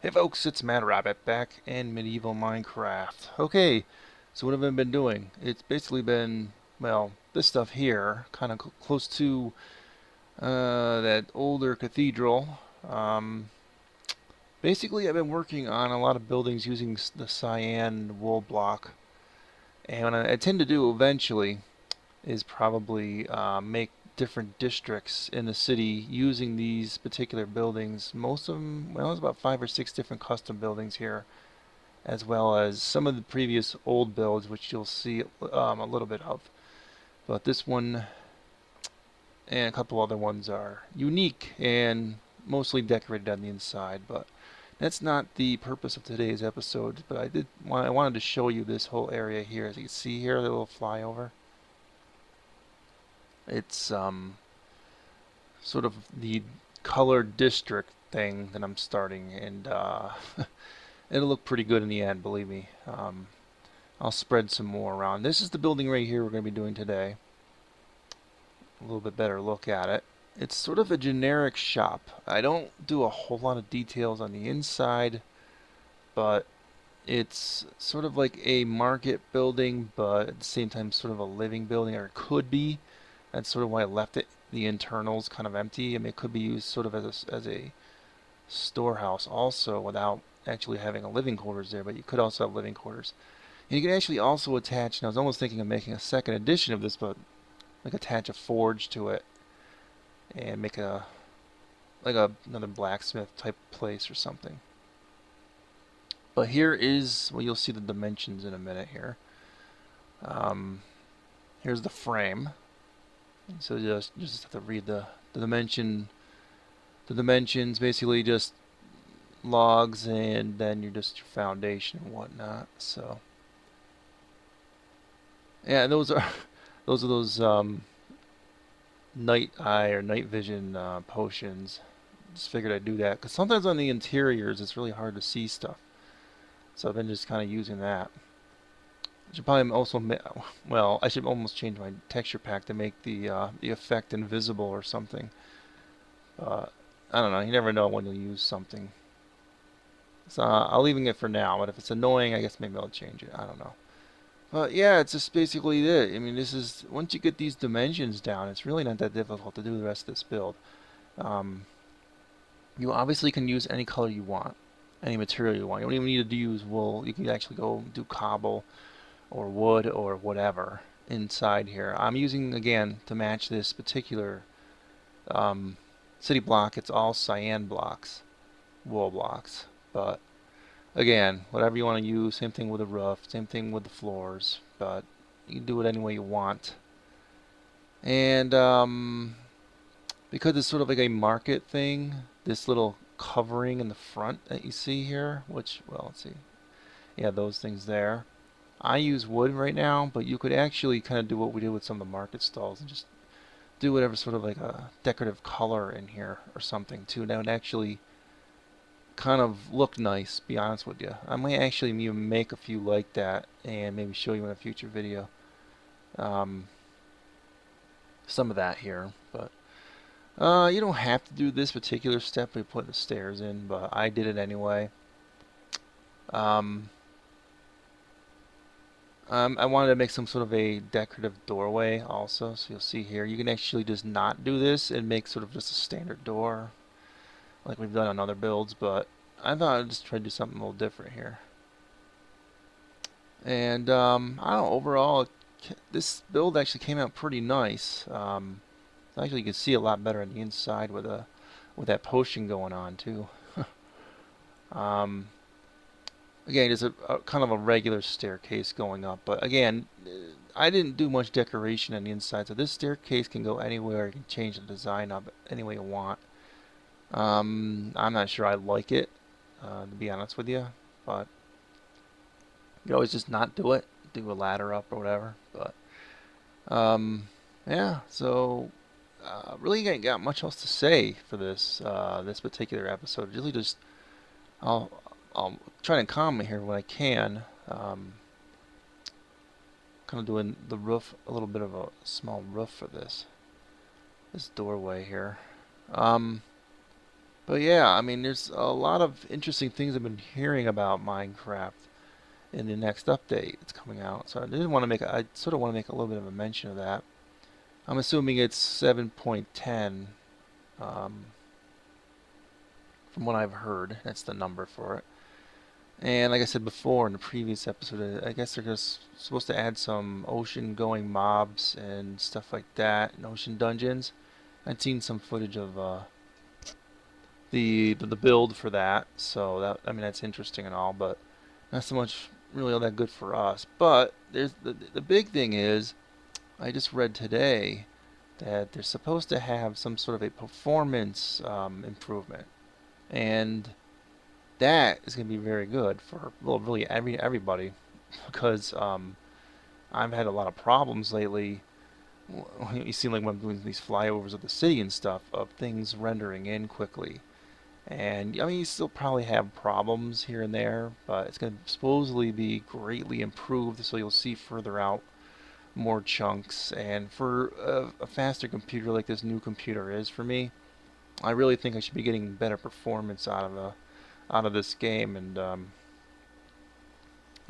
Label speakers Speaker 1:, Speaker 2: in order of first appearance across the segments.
Speaker 1: Hey folks, it's Mad Rabbit back in medieval Minecraft. Okay, so what have I been doing? It's basically been, well, this stuff here, kind of close to that older cathedral. Um, Basically, I've been working on a lot of buildings using the cyan wool block. And what I tend to do eventually is probably make different districts in the city using these particular buildings. Most of them, well, there's about 5 or 6 different custom buildings here, as well as some of the previous old builds, which you'll see a little bit of. But this one and a couple other ones are unique and mostly decorated on the inside. But that's not the purpose of today's episode. But I wanted to show you this whole area here. As you can see here, the little flyover. It's sort of the colored district thing that I'm starting, and it'll look pretty good in the end, believe me. I'll spread some more around. This is the building right here we're going to be doing today. A little bit better look at it. It's sort of a generic shop. I don't do a whole lot of details on the inside, but it's sort of like a market building, but at the same time sort of a living building, or it could be. That's sort of why I left it, the internals kind of empty. I mean, it could be used sort of as a storehouse also without actually having a living quarters there, but you could also have living quarters. And you can actually also attach, and I was almost thinking of making a second edition of this, but like attach a forge to it and make another blacksmith type place or something. But here is, well, you'll see the dimensions in a minute here. Um, Here's the frame. So just have to read the dimension. The dimensions basically just logs, and then you're just your foundation and whatnot. So yeah, those night eye or night vision potions. Just figured I'd do that because sometimes on the interiors it's really hard to see stuff. So I've been just kind of using that. I should probably also well, I should almost change my texture pack to make the effect invisible or something. I don't know. You never know when you'll use something. So I'll leaving it for now. But if it's annoying, I guess maybe I'll change it. I don't know. But yeah, it's just basically it. I mean, this is once you get these dimensions down, it's really not that difficult to do the rest of this build. Um, you obviously can use any color you want, any material you want. You don't even need to use wool. You can actually go do cobble or wood or whatever inside here. I'm using, again, to match this particular um, city block. It's all cyan blocks, wool blocks. But again, whatever you want to use, same thing with the roof, same thing with the floors, but you can do it any way you want. And because it's sort of like a market thing, this little covering in the front that you see here, which, well, let's see. Yeah, those things there. I use wood right now, but you could actually kind of do what we did with some of the market stalls and just do whatever sort of like a decorative color in here or something too. That would actually kind of look nice, be honest with you. I might actually even make a few like that and maybe show you in a future video. Um, some of that here, but you don't have to do this particular step we put the stairs in, but I did it anyway. Um, I wanted to make some sort of a decorative doorway also, so you'll see here. You can actually just not do this and make sort of just a standard door like we've done on other builds, but I thought I'd just try to do something a little different here. And I don't know, overall, this build actually came out pretty nice. Actually, you can see a lot better on the inside with that potion going on too. um, Again, it's a kind of a regular staircase going up, but again, I didn't do much decoration on the inside, so this staircase can go anywhere. You can change the design of it any way you want. I'm not sure I like it, to be honest with you, but you can always just not do it, do a ladder up or whatever. But yeah, so really ain't got much else to say for this particular episode. Really just I'll I'll try and comment here when I can. Kind of doing the roof, a little bit of a small roof for this doorway here. But But yeah, I mean, there's a lot of interesting things I've been hearing about Minecraft in the next update that's coming out. So I sort of want to make a little bit of a mention of that. I'm assuming it's 7.10, um, from what I've heard. That's the number for it. And like I said before in the previous episode, I guess they're just supposed to add some ocean-going mobs and stuff like that, and ocean dungeons. I'd seen some footage of the build for that, so that, I mean, that's interesting and all, but not so much really all that good for us. But there's the big thing is, I just read today that they're supposed to have some sort of a performance improvement, and that is going to be very good for, well, really everybody, because I've had a lot of problems lately. You see, like when I'm doing these flyovers of the city and stuff, of things rendering in quickly. And I mean, you still probably have problems here and there, but it's going to supposedly be greatly improved, so you'll see further out more chunks. And for a faster computer like this new computer is for me, I really think I should be getting better performance out of this game, and I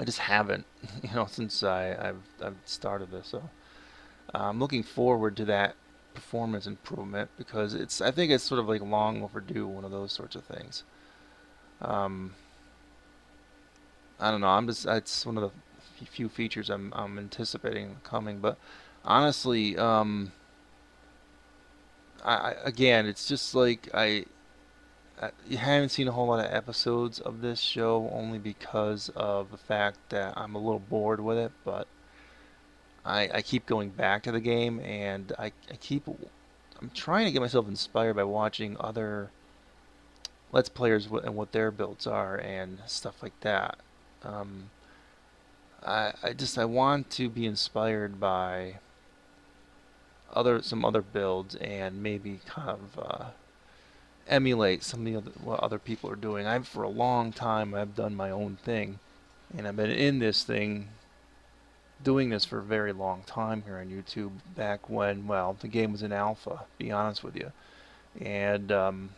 Speaker 1: just haven't, since I've started this. So I'm looking forward to that performance improvement, because I think it's sort of like long overdue, one of those sorts of things. Um, I don't know. It's one of the few features I'm anticipating coming, but honestly, again, it's just like you haven't seen a whole lot of episodes of this show, only because of the fact that I'm a little bored with it, but I keep going back to the game, and I'm trying to get myself inspired by watching other Let's Players and what their builds are and stuff like that. Um, I want to be inspired by some other builds, and maybe kind of emulate some of what other people are doing. For a long time I've done my own thing, and I've been in this thing doing this for a very long time here on YouTube, back when, well, the game was in alpha, to be honest with you. And I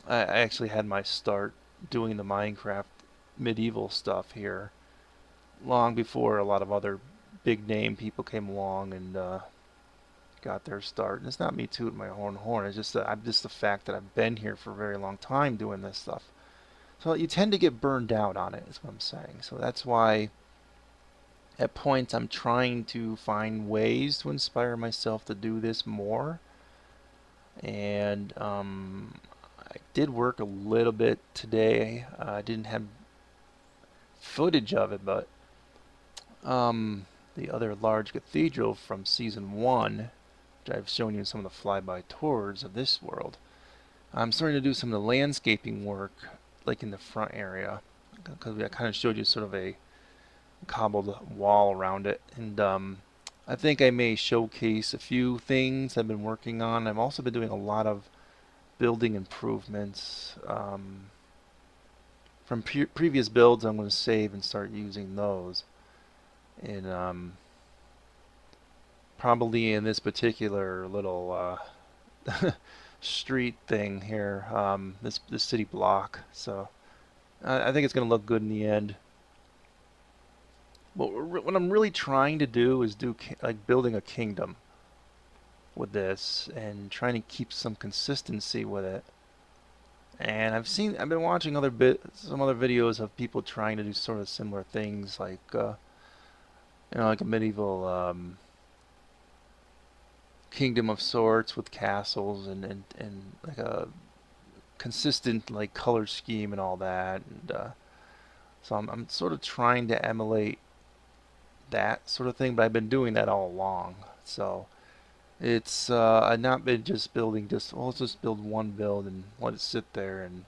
Speaker 1: actually had my start doing the Minecraft medieval stuff here long before a lot of other big name people came along and got their start. And it's not me tooting my own horn. It's just the fact that I've been here for a very long time doing this stuff. So you tend to get burned out on it, is what I'm saying. So that's why at points I'm trying to find ways to inspire myself to do this more. And I did work a little bit today. I didn't have footage of it, but the other large cathedral from season 1, which I've shown you in some of the flyby tours of this world, I'm starting to do some of the landscaping work, like in the front area, because I kind of showed you sort of a cobbled wall around it. And I think I may showcase a few things I've been working on. I've also been doing a lot of building improvements from previous builds. I'm going to save and start using those. And probably in this particular little street thing here, this city block. So I think it's going to look good in the end. But what I'm really trying to do is like building a kingdom with this, and trying to keep some consistency with it. And I've been watching some other videos of people trying to do sort of similar things, like like a medieval kingdom of sorts with castles and like a consistent like color scheme and all that. And so I'm sort of trying to emulate that sort of thing, but I've been doing that all along. So it's I've not been just building let's just build one build and let it sit there, and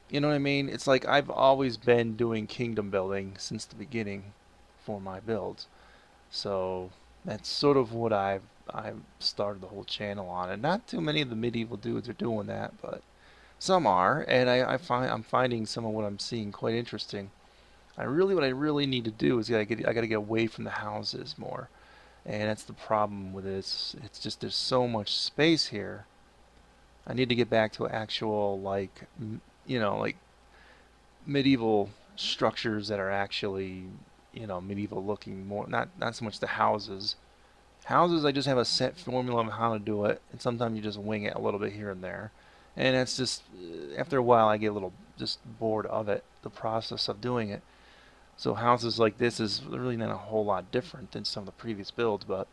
Speaker 1: you know what I mean? It's like I've always been doing kingdom building since the beginning for my builds. So that's sort of what I've started the whole channel on, and not too many of the medieval dudes are doing that, but some are, and I'm finding some of what I'm seeing quite interesting. What I really need to do is I gotta get away from the houses more, and that's the problem with this. It's just there's so much space here I need to get back to actual, like, you know, like medieval structures that are actually, you know, medieval looking more. Not so much the houses. Houses, I just have a set formula of how to do it, and sometimes you just wing it a little bit here and there. And it's just, after a while, I get a little just bored of it, the process of doing it. So houses like this is really not a whole lot different than some of the previous builds, but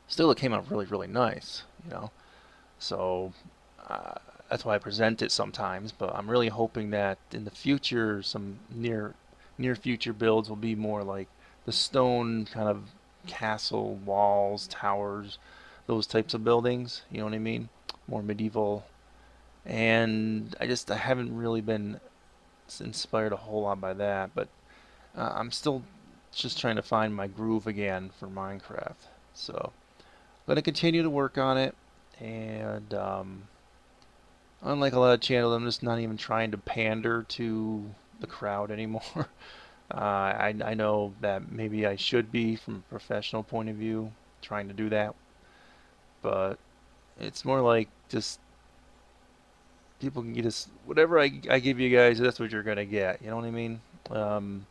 Speaker 1: still it came out really, really nice, you know. So uh, that's why I present it sometimes, but I'm really hoping that in the future, some near future builds will be more like the stone kind of castle walls, towers, those types of buildings, you know what I mean? More medieval. And I haven't really been inspired a whole lot by that, but I'm still just trying to find my groove again for Minecraft. So I'm going to continue to work on it, and unlike a lot of channels, I'm just not even trying to pander to the crowd anymore. I know that maybe I should be from a professional point of view trying to do that, but it's more like just people can get us whatever I give you guys, that's what you're gonna get. You know what I mean? Um,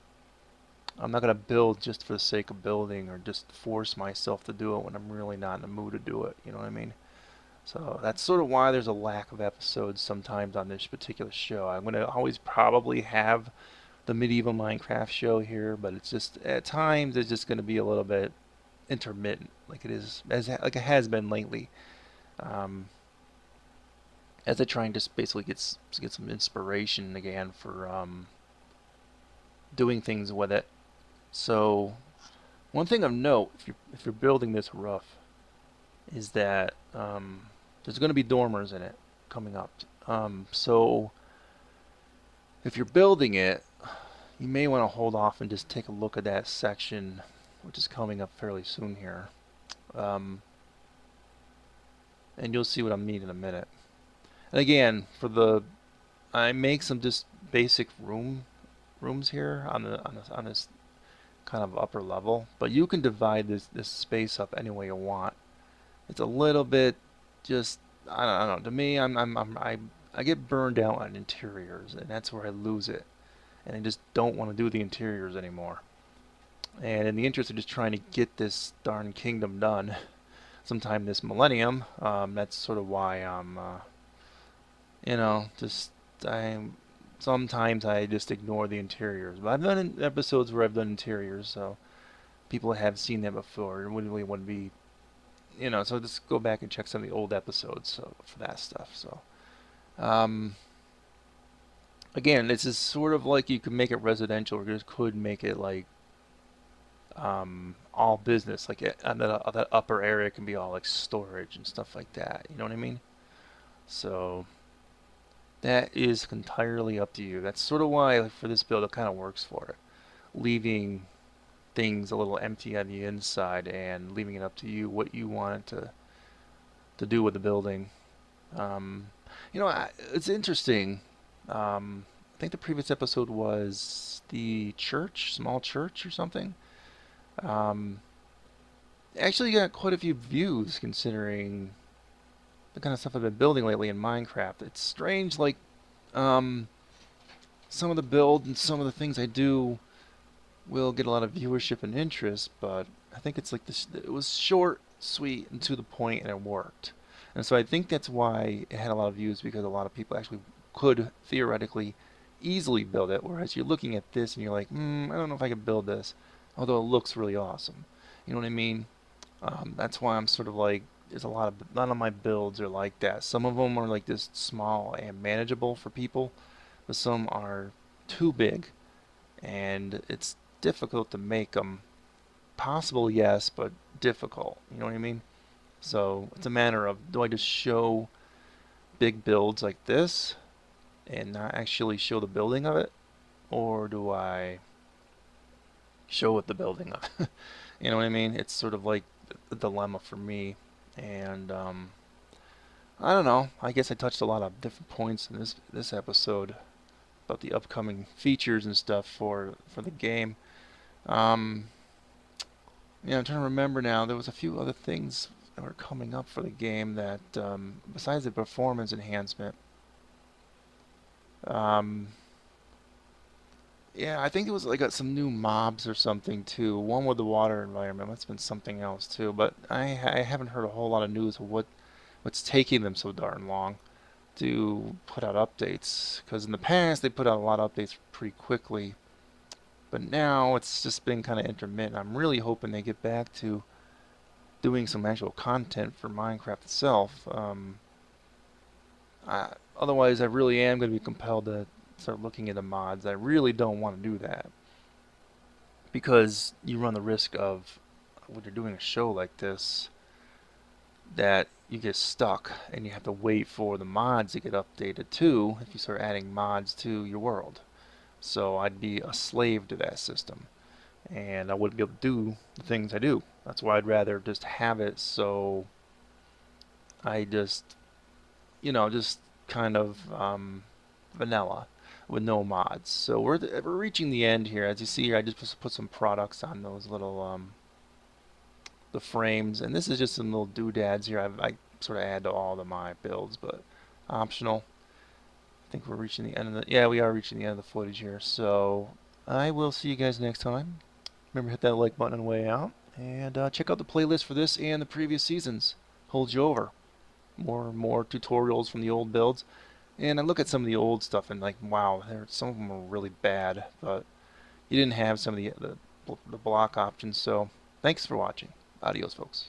Speaker 1: I'm not gonna build just for the sake of building or just force myself to do it when I'm really not in the mood to do it. You know what I mean? So that's sort of why there's a lack of episodes sometimes on this particular show. I'm gonna always probably have the medieval Minecraft show here, but it's just at times it's just gonna be a little bit intermittent, like it is like it has been lately. Um, as I try and just basically get some inspiration again for doing things with it. So one thing of note, if you're building this rough, is that there's going to be dormers in it coming up. So if you're building it, you may want to hold off and just take a look at that section, which is coming up fairly soon here. Um, and you'll see what I mean in a minute. And again, I make some just basic rooms here on this kind of upper level, but you can divide this space up any way you want. It's a little bit just I don't know. To me, I get burned out on interiors, and that's where I lose it. And I just don't want to do the interiors anymore. And in the interest of just trying to get this darn kingdom done sometime this millennium, that's sort of why I'm, you know, just I sometimes I just ignore the interiors. But I've done episodes where I've done interiors, so people have seen that before. It wouldn't really want to be, you know. So just go back and check some of the old episodes for that stuff. So. Um, Again, this is sort of like you could make it residential, or you could make it like all business. Like on that upper area can be all like storage and stuff like that. You know what I mean? So that is entirely up to you. That's sort of why like, for this build it kind of works for it. Leaving things a little empty on the inside and leaving it up to you what you want it to do with the building. You know, it's interesting. I think the previous episode was the church, small church or something. Um, Actually got quite a few views considering the kind of stuff I've been building lately in Minecraft. It's strange, like um, some of the build and some of the things I do will get a lot of viewership and interest, but I think it's like this. It was short, sweet, and to the point, and it worked. And so I think that's why it had a lot of views because a lot of people actually could theoretically easily build it. Whereas you're looking at this and you're like, I don't know if I could build this, although it looks really awesome. You know what I mean? That's why I'm sort of like, there's none of my builds are like that. Some of them are like this small and manageable for people, but some are too big, and it's difficult to make them. Possible, yes, but difficult. You know what I mean? So it's a matter of, do I just show big builds like this and not actually show the building of it, or do I show it the building of it? You know what I mean? It's sort of like a dilemma for me, and I don't know. I guess I touched a lot of different points in this episode about the upcoming features and stuff for the game. Um, yeah, I'm trying to remember now. There was a few other things are coming up for the game that, besides the performance enhancement, yeah, I think it was like some new mobs or something too. One with the water environment. That's been something else too. But I haven't heard a whole lot of news of what's taking them so darn long to put out updates. Because in the past they put out a lot of updates pretty quickly, but now it's just been kind of intermittent. I'm really hoping they get back to doing some actual content for Minecraft itself. Otherwise, I really am going to be compelled to start looking into mods. I really don't want to do that because you run the risk of, when you're doing a show like this, that you get stuck and you have to wait for the mods to get updated too if you start adding mods to your world. So I'd be a slave to that system and I wouldn't be able to do the things I do. That's why I'd rather just have it so I just, just kind of vanilla with no mods. So we're reaching the end here. As you see here, I just put some products on those little the frames, and this is just some little doodads here. I sort of add to all of my builds, but optional. I think we're reaching the end of yeah, we are reaching the end of the footage here. So I will see you guys next time. Remember, hit that like button on the way out, and check out the playlist for this and the previous seasons. Hold you over. More tutorials from the old builds. And I look at some of the old stuff and like, wow, some of them were really bad, but you didn't have some of the block options. So thanks for watching. Adios, folks.